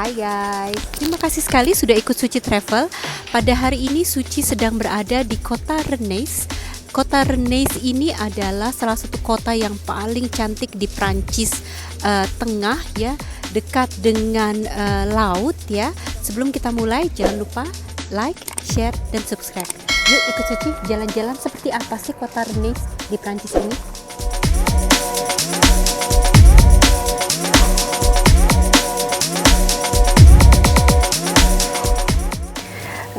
Hai guys, terima kasih sekali sudah ikut Suci Travel. Pada hari ini Suci sedang berada di kota Rennes. Kota Rennes ini adalah salah satu kota yang paling cantik di Prancis tengah ya, dekat dengan laut ya. Sebelum kita mulai jangan lupa like, share, dan subscribe. Yuk ikut Suci jalan-jalan seperti apa sih kota Rennes di Prancis ini.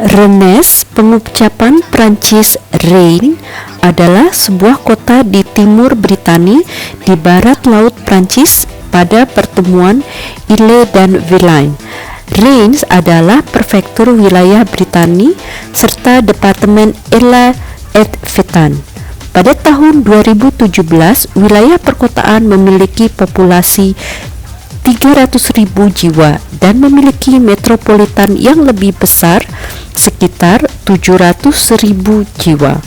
Rennes, pengucapan Prancis Rennes, adalah sebuah kota di timur Britania di barat laut Prancis pada pertemuan Ille dan Vilaine. Rennes adalah prefektur wilayah Britania serta departemen Ille-et-Vilaine. Pada tahun 2017, wilayah perkotaan memiliki populasi 300.000 jiwa dan memiliki metropolitan yang lebih besar sekitar 700.000 jiwa.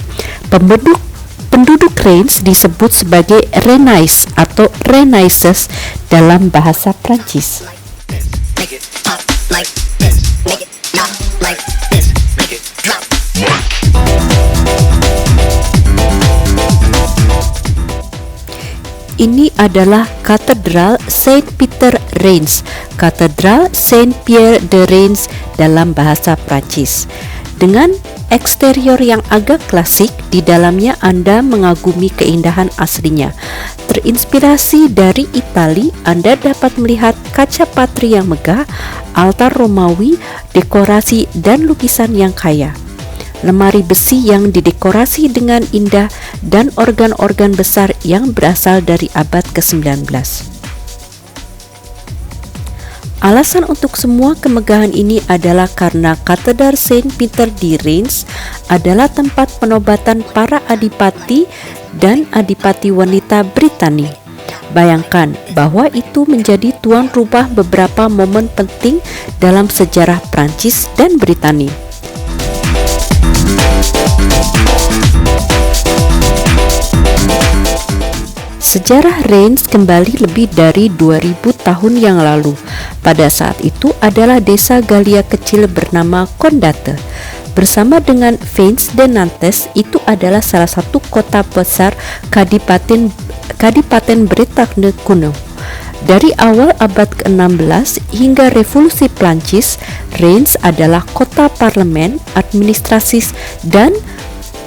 Penduduk Rennes disebut sebagai Rennais atau Rennaises dalam bahasa Prancis. Ini adalah Katedral Saint-Pierre Rennes, Katedral Saint-Pierre de Rennes dalam bahasa Prancis. Dengan eksterior yang agak klasik, di dalamnya Anda mengagumi keindahan aslinya. Terinspirasi dari Italia, Anda dapat melihat kaca patri yang megah, altar Romawi, dekorasi dan lukisan yang kaya. Lemari besi yang didekorasi dengan indah dan organ-organ besar yang berasal dari abad ke-19. Alasan untuk semua kemegahan ini adalah karena Katedral Saint-Pierre de Rennes adalah tempat penobatan para adipati dan adipati wanita Britania. Bayangkan bahwa itu menjadi tuan rumah beberapa momen penting dalam sejarah Prancis dan Britania. Sejarah Rennes kembali lebih dari 2000 tahun yang lalu. Pada saat itu adalah desa Galia kecil bernama Condate. Bersama dengan Vannes dan Nantes, itu adalah salah satu kota besar Kadipaten Bretagne kuno. Dari awal abad ke-16 hingga Revolusi Prancis, Rennes adalah kota parlemen, administrasi, dan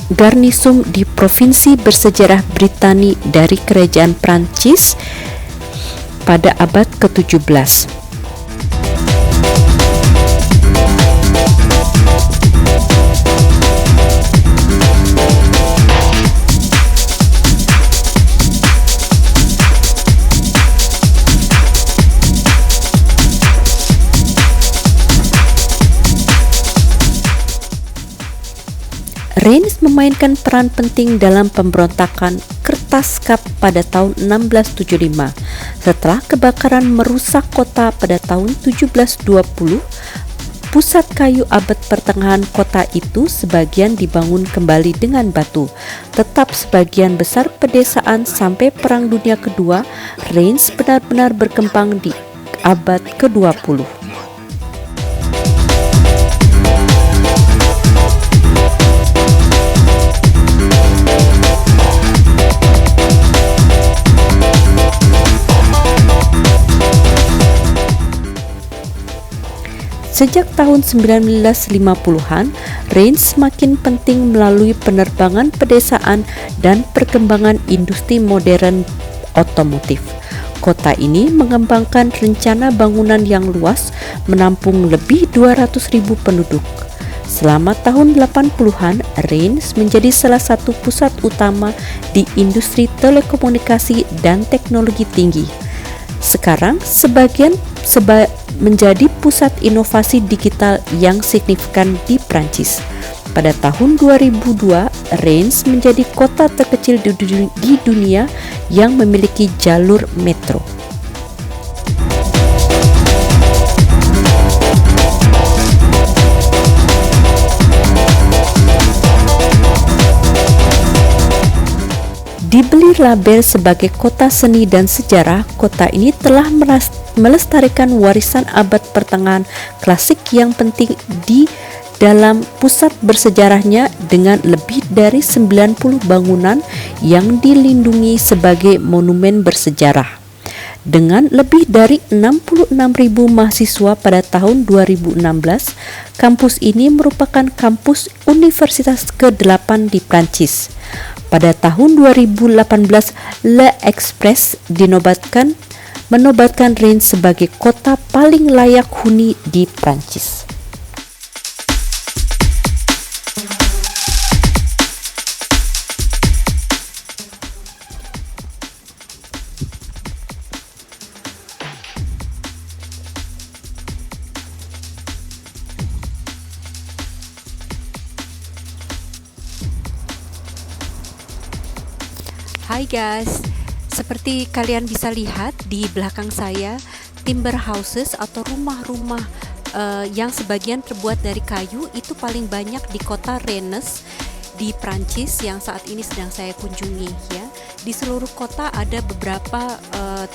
garnisun di provinsi bersejarah Britania dari Kerajaan Prancis pada abad ke-17. Rennes memainkan peran penting dalam pemberontakan Kertas Kap pada tahun 1675. Setelah kebakaran merusak kota pada tahun 1720, pusat kayu abad pertengahan kota itu sebagian dibangun kembali dengan batu. Tetap sebagian besar pedesaan sampai Perang Dunia Kedua, Rennes benar-benar berkembang di abad ke-20. Sejak tahun 1950-an, Rennes semakin penting melalui penerbangan pedesaan dan perkembangan industri modern otomotif. Kota ini mengembangkan rencana bangunan yang luas, menampung lebih 200.000 penduduk. Selama tahun 80-an, Rennes menjadi salah satu pusat utama di industri telekomunikasi dan teknologi tinggi. Sekarang menjadi pusat inovasi digital yang signifikan di Prancis. Pada tahun 2002, Rennes menjadi kota terkecil di dunia yang memiliki jalur metro. Diberi label sebagai kota seni dan sejarah, kota ini telah melestarikan warisan abad pertengahan klasik yang penting di dalam pusat bersejarahnya dengan lebih dari 90 bangunan yang dilindungi sebagai monumen bersejarah. Dengan lebih dari 66.000 mahasiswa pada tahun 2016, kampus ini merupakan kampus universitas ke-8 di Prancis. Pada tahun 2018, L'Express menobatkan Reims sebagai kota paling layak huni di Prancis. Hai guys, seperti kalian bisa lihat di belakang saya, timber houses atau rumah-rumah yang sebagian terbuat dari kayu itu paling banyak di kota Rennes di Prancis yang saat ini sedang saya kunjungi ya. Di seluruh kota ada beberapa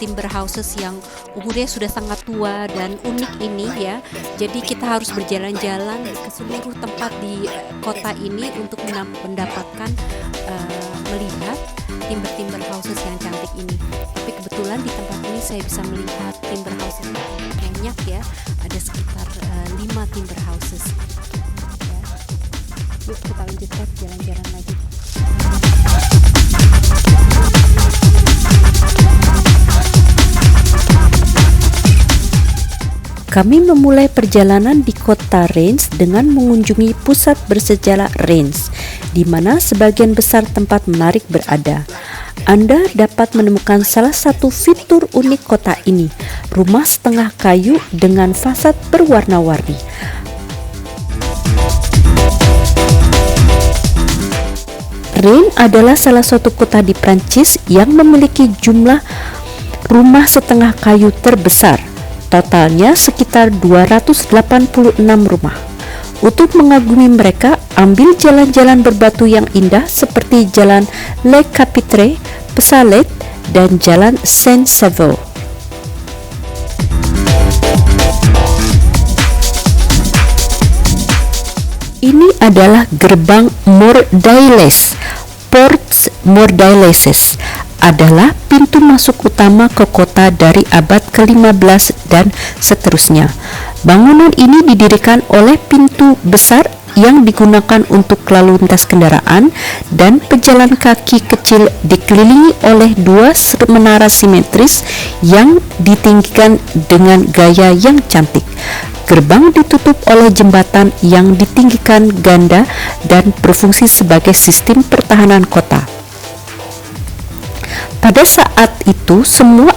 timber houses yang umurnya sudah sangat tua dan unik ini ya. Jadi kita harus berjalan-jalan ke seluruh tempat di kota ini untuk mendapatkan melihat timber houses yang cantik ini. Tapi kebetulan di tempat ini saya bisa melihat timber houses banyak ya. Ada sekitar 5 timber houses. Ya. Yuk kita lanjutkan jalan-jalan lagi. Kami memulai perjalanan di kota Reims dengan mengunjungi pusat bersejarah Reims, di mana sebagian besar tempat menarik berada. Anda dapat menemukan salah satu fitur unik kota ini, rumah setengah kayu dengan fasad berwarna-warni. Reims adalah salah satu kota di Prancis yang memiliki jumlah rumah setengah kayu terbesar. Totalnya sekitar 286 rumah. Untuk mengagumi mereka, ambil jalan-jalan berbatu yang indah seperti Jalan Le Capitre, Pesalet, dan Jalan Saint-Sauveur. Ini adalah gerbang Mordailles. Portes Mordailleses adalah pintu masuk utama ke kota dari abad ke-15 dan seterusnya. Bangunan ini didirikan oleh pintu besar yang digunakan untuk lalu lintas kendaraan dan pejalan kaki kecil dikelilingi oleh dua menara simetris yang ditinggikan dengan gaya yang cantik. Gerbang ditutup oleh jembatan yang ditinggikan ganda dan berfungsi sebagai sistem pertahanan kota. Pada saat itu semua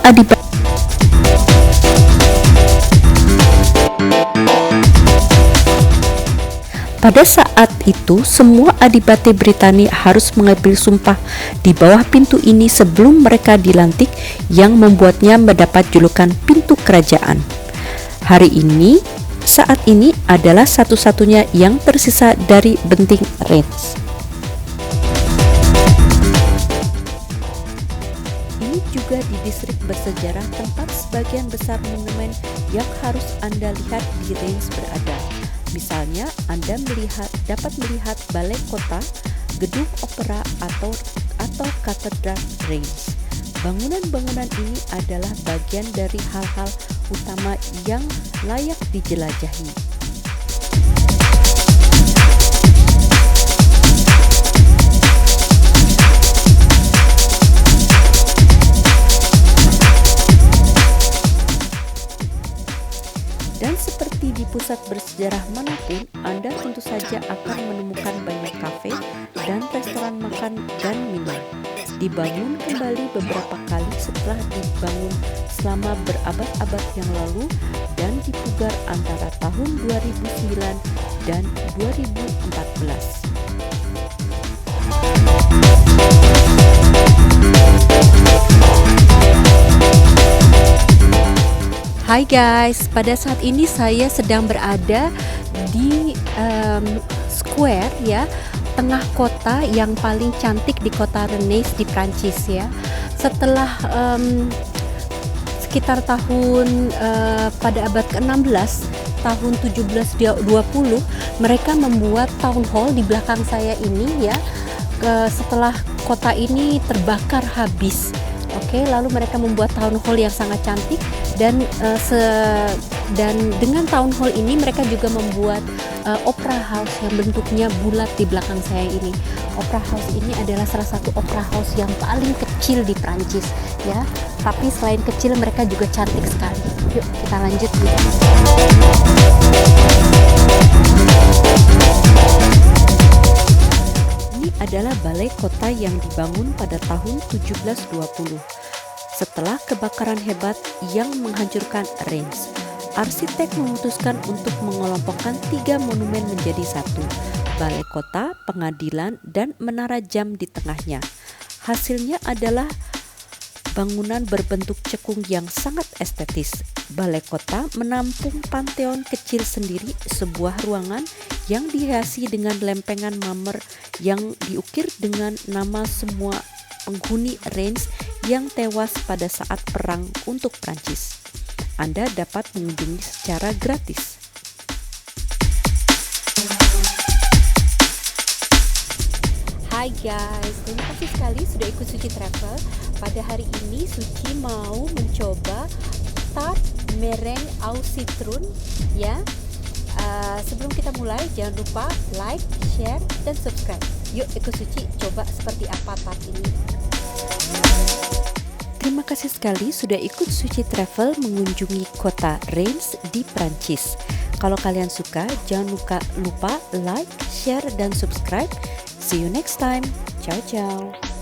adipati Britania harus mengambil sumpah di bawah pintu ini sebelum mereka dilantik, yang membuatnya mendapat julukan pintu kerajaan. Saat ini adalah satu-satunya yang tersisa dari benting Reims. Ini juga di distrik bersejarah tempat sebagian besar monumen yang harus Anda lihat di Reims berada. Misalnya, Anda dapat melihat balai kota, gedung opera atau katedral Reims. Bangunan-bangunan ini adalah bagian dari hal-hal utama yang layak dijelajahi. Dan seperti di pusat bersejarah manapun, Anda tentu saja akan menemukan banyak kafe dan restoran makan dan minum. Dibangun kembali beberapa kali setelah dibangun selama berabad-abad yang lalu dan dipugar antara tahun 2009 dan 2014. Hai guys, pada saat ini saya sedang berada di square ya, tengah kota yang paling cantik di kota Rennes di Prancis ya. Setelah sekitar tahun pada abad ke-16, tahun 1720, mereka membuat town hall di belakang saya ini ya, setelah kota ini terbakar habis. Oke, lalu mereka membuat town hall yang sangat cantik, dan dengan town hall ini mereka juga membuat opera house yang bentuknya bulat di belakang saya ini. Opera house ini adalah salah satu opera house yang paling kecil di Prancis ya. Tapi selain kecil mereka juga cantik sekali. Yuk kita lanjut. Ini adalah balai kota yang dibangun pada tahun 1720 setelah kebakaran hebat yang menghancurkan Reims. Arsitek memutuskan untuk mengelompokkan 3 monumen menjadi satu, balai kota, pengadilan, dan menara jam di tengahnya. Hasilnya adalah bangunan berbentuk cekung yang sangat estetis. Balai kota menampung panteon kecil sendiri, sebuah ruangan yang dihiasi dengan lempengan marmer yang diukir dengan nama semua penghuni Reims yang tewas pada saat perang untuk Prancis. Anda dapat mengunjungi secara gratis. Hai guys, terima kasih sekali sudah ikut Suci Travel. Pada hari ini Suci mau mencoba tart meringue au citron ya. Sebelum kita mulai, jangan lupa like, share, dan subscribe. Yuk ikut Suci coba seperti apa tart ini. Terima kasih sekali sudah ikut Suci Travel mengunjungi kota Reims di Prancis. Kalau kalian suka, jangan lupa like, share, dan subscribe. See you next time. Ciao ciao.